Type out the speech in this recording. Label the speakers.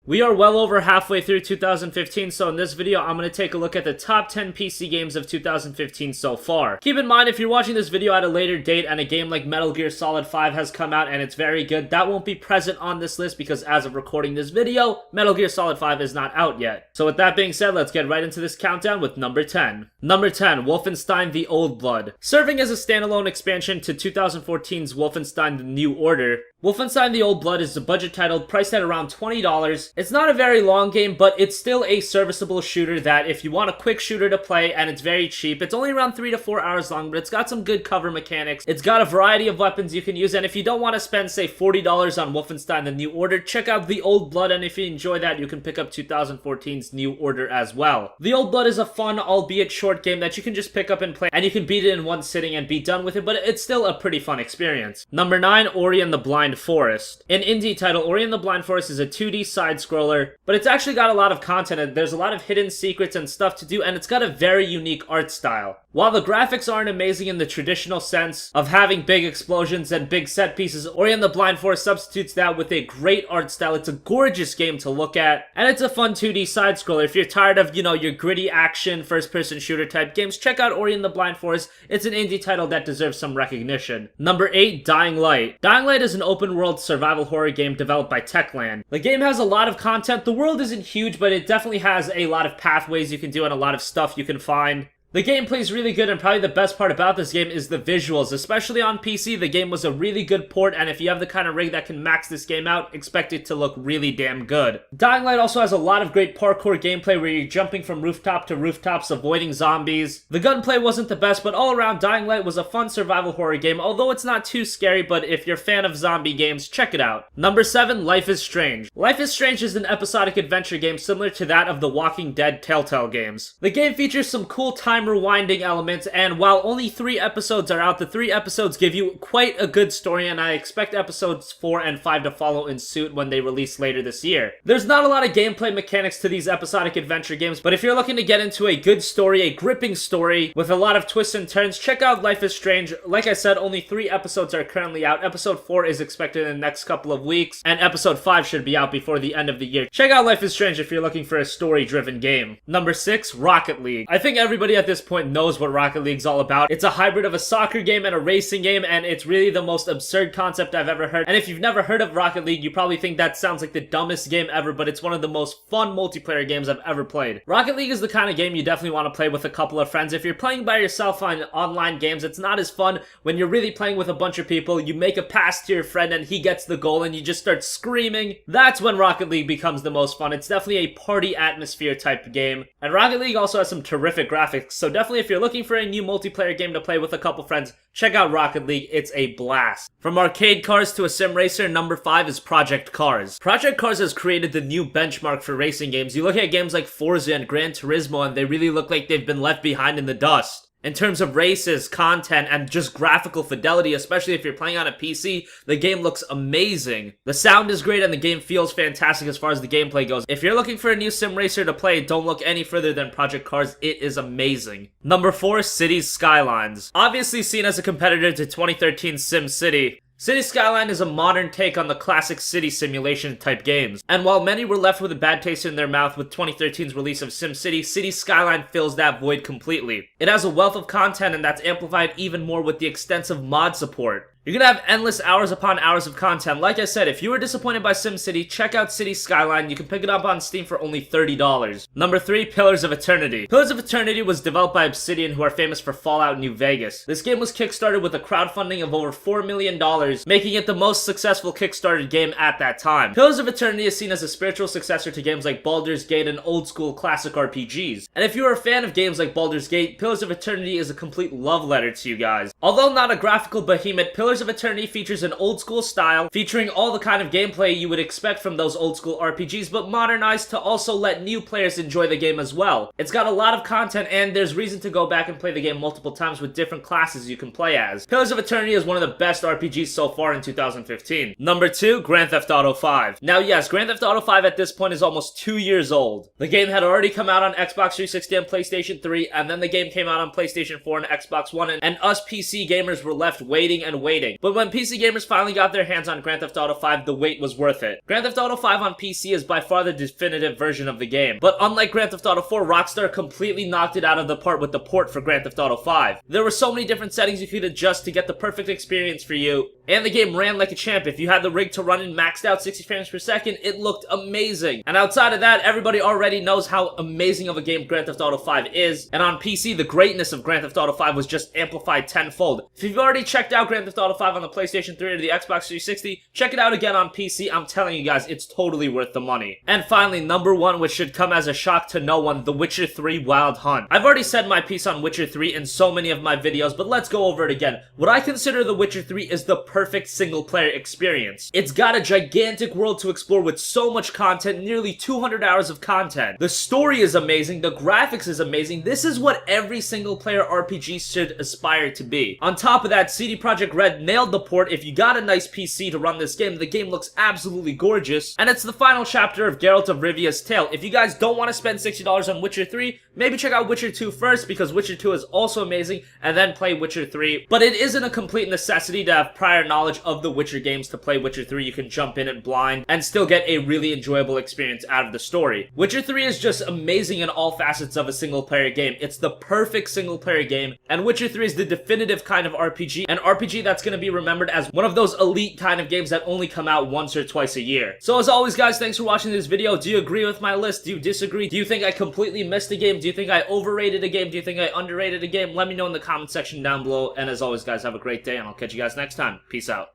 Speaker 1: We are well over halfway through 2015, so in this video, I'm going to take a look at the top 10 PC games of 2015 so far. Keep in mind, if you're watching this video at a later date and a game like Metal Gear Solid 5 has come out and it's very good, that won't be present on this list because as of recording this video, Metal Gear Solid 5 is not out yet. So with that being said, let's get right into this countdown with number 10. Number 10, Wolfenstein the Old Blood. Serving as a standalone expansion to 2014's Wolfenstein the New Order, Wolfenstein the Old Blood is a budget title priced at around $20. It's not a very long game, but it's still a serviceable shooter that if you want a quick shooter to play and it's very cheap, it's only around 3 to 4 hours long, but it's got some good cover mechanics. It's got a variety of weapons you can use, and if you don't want to spend, say, $40 on Wolfenstein the New Order, check out The Old Blood, and if you enjoy that, you can pick up 2014's New Order as well. The Old Blood is a fun, albeit short game that you can just pick up and play, and you can beat it in one sitting and be done with it, but it's still a pretty fun experience. Number 9, Ori and the Blind Forest. An indie title, Ori and the Blind Forest is a 2D side-scroller, but it's actually got a lot of content, and there's a lot of hidden secrets and stuff to do, and it's got a very unique art style. While the graphics aren't amazing in the traditional sense of having big explosions and big set pieces, Ori and the Blind Forest substitutes that with a great art style. It's a gorgeous game to look at, and it's a fun 2D side-scroller. If you're tired of, your gritty action, first-person shooter type games, check out Ori and the Blind Forest. It's an indie title that deserves some recognition. Number 8, Dying Light. Dying Light is an open-world survival horror game developed by Techland. The game has a lot of content. The world isn't huge, but it definitely has a lot of pathways you can do and a lot of stuff you can find. The gameplay is really good, and probably the best part about this game is the visuals. Especially on PC, the game was a really good port, and if you have the kind of rig that can max this game out, expect it to look really damn good. Dying Light also has a lot of great parkour gameplay where you're jumping from rooftop to rooftops, avoiding zombies. The gunplay wasn't the best, but all around, Dying Light was a fun survival horror game, although it's not too scary, but if you're a fan of zombie games, check it out. Number 7, Life is Strange. Life is Strange is an episodic adventure game similar to that of the Walking Dead Telltale games. The game features some cool time rewinding elements, and while only 3 episodes are out, the 3 episodes give you quite a good story, and I expect episodes 4 and 5 to follow in suit when they release later this year. There's not a lot of gameplay mechanics to these episodic adventure games, but if you're looking to get into a good story, a gripping story with a lot of twists and turns, check out Life is Strange. Like I said, only 3 episodes are currently out. Episode 4 is expected in the next couple of weeks, and episode 5 should be out before the end of the year. Check out Life is Strange if you're looking for a story-driven game. Number 6, Rocket League. I think everybody at this point knows what Rocket League's all about. It's a hybrid of a soccer game and a racing game, and it's really the most absurd concept I've ever heard. And if you've never heard of Rocket League, you probably think that sounds like the dumbest game ever, but it's one of the most fun multiplayer games I've ever played. Rocket League is the kind of game you definitely want to play with a couple of friends. If you're playing by yourself on online games, it's not as fun. When you're really playing with a bunch of people, you make a pass to your friend and he gets the goal and you just start screaming. That's when Rocket League becomes the most fun. It's definitely a party atmosphere type game. And Rocket League also has some terrific graphics, so definitely if you're looking for a new multiplayer game to play with a couple friends, check out Rocket League. It's a blast. From arcade cars to a sim racer, number 5 is Project Cars. Project Cars has created the new benchmark for racing games. You look at games like Forza and Gran Turismo and they really look like they've been left behind in the dust. In terms of races, content, and just graphical fidelity, especially if you're playing on a PC, the game looks amazing. The sound is great and the game feels fantastic as far as the gameplay goes. If you're looking for a new sim racer to play, don't look any further than Project Cars. It is amazing. Number 4, Cities Skylines. Obviously seen as a competitor to 2013's SimCity, Cities Skylines is a modern take on the classic city simulation type games. And while many were left with a bad taste in their mouth with 2013's release of SimCity, Cities Skyline fills that void completely. It has a wealth of content and that's amplified even more with the extensive mod support. You're gonna have endless hours upon hours of content. Like I said, if you were disappointed by SimCity, check out Cities Skyline. You can pick it up on Steam for only $30. Number 3, Pillars of Eternity. Pillars of Eternity was developed by Obsidian, who are famous for Fallout New Vegas. This game was kickstarted with a crowdfunding of over $4 million, making it the most successful kickstarted game at that time. Pillars of Eternity is seen as a spiritual successor to games like Baldur's Gate and old school classic RPGs. And if you're a fan of games like Baldur's Gate, Pillars of Eternity is a complete love letter to you guys. Although not a graphical behemoth, Pillars of Eternity features an old school style, featuring all the kind of gameplay you would expect from those old school RPGs, but modernized to also let new players enjoy the game as well. It's got a lot of content, and there's reason to go back and play the game multiple times with different classes you can play as. Pillars of Eternity is one of the best RPGs so far in 2015. Number 2, Grand Theft Auto 5. Now yes, Grand Theft Auto 5 at this point is almost 2 years old. The game had already come out on Xbox 360 and PlayStation 3, and then the game came out on PlayStation 4 and Xbox One, and us PC gamers were left waiting and waiting. waiting. But when PC gamers finally got their hands on Grand Theft Auto 5, the wait was worth it. Grand Theft Auto 5 on PC is by far the definitive version of the game. But unlike Grand Theft Auto 4, Rockstar completely knocked it out of the park with the port for Grand Theft Auto 5. There were so many different settings you could adjust to get the perfect experience for you, and the game ran like a champ. If you had the rig to run in maxed out 60 frames per second, it looked amazing. And outside of that, everybody already knows how amazing of a game Grand Theft Auto 5 is, and on PC, the greatness of Grand Theft Auto 5 was just amplified tenfold. If you've already checked out Grand Theft Auto 5 on the PlayStation 3 or the Xbox 360, check it out again on PC. I'm telling you guys, it's totally worth the money. And finally, number one, which should come as a shock to no one, The Witcher 3 Wild Hunt. I've already said my piece on Witcher 3 in so many of my videos, but let's go over it again. What I consider The Witcher 3 is the perfect single-player experience. It's got a gigantic world to explore with so much content, nearly 200 hours of content. The story is amazing, the graphics is amazing. This is what every single-player RPG should aspire to be. On top of that, CD Projekt Red nailed the port. If you got a nice PC to run this game, the game looks absolutely gorgeous, and it's the final chapter of Geralt of Rivia's tale. If you guys don't want to spend $60 on Witcher 3, maybe check out Witcher 2 first, because Witcher 2 is also amazing, and then play Witcher 3. But it isn't a complete necessity to have prior knowledge of the Witcher games to play Witcher 3. You can jump in it blind and still get a really enjoyable experience out of the story. Witcher 3 is just amazing in all facets of a single-player game. It's the perfect single-player game, and Witcher 3 is the definitive kind of RPG, an RPG that's going to be remembered as one of those elite kind of games that only come out once or twice a year. So as always, guys, thanks for watching this video. Do you agree with my list? Do you disagree? Do you think I completely missed a game? Do you think I overrated a game? Do you think I underrated a game? Let me know in the comment section down below. And as always, guys, have a great day, and I'll catch you guys next time. Peace out.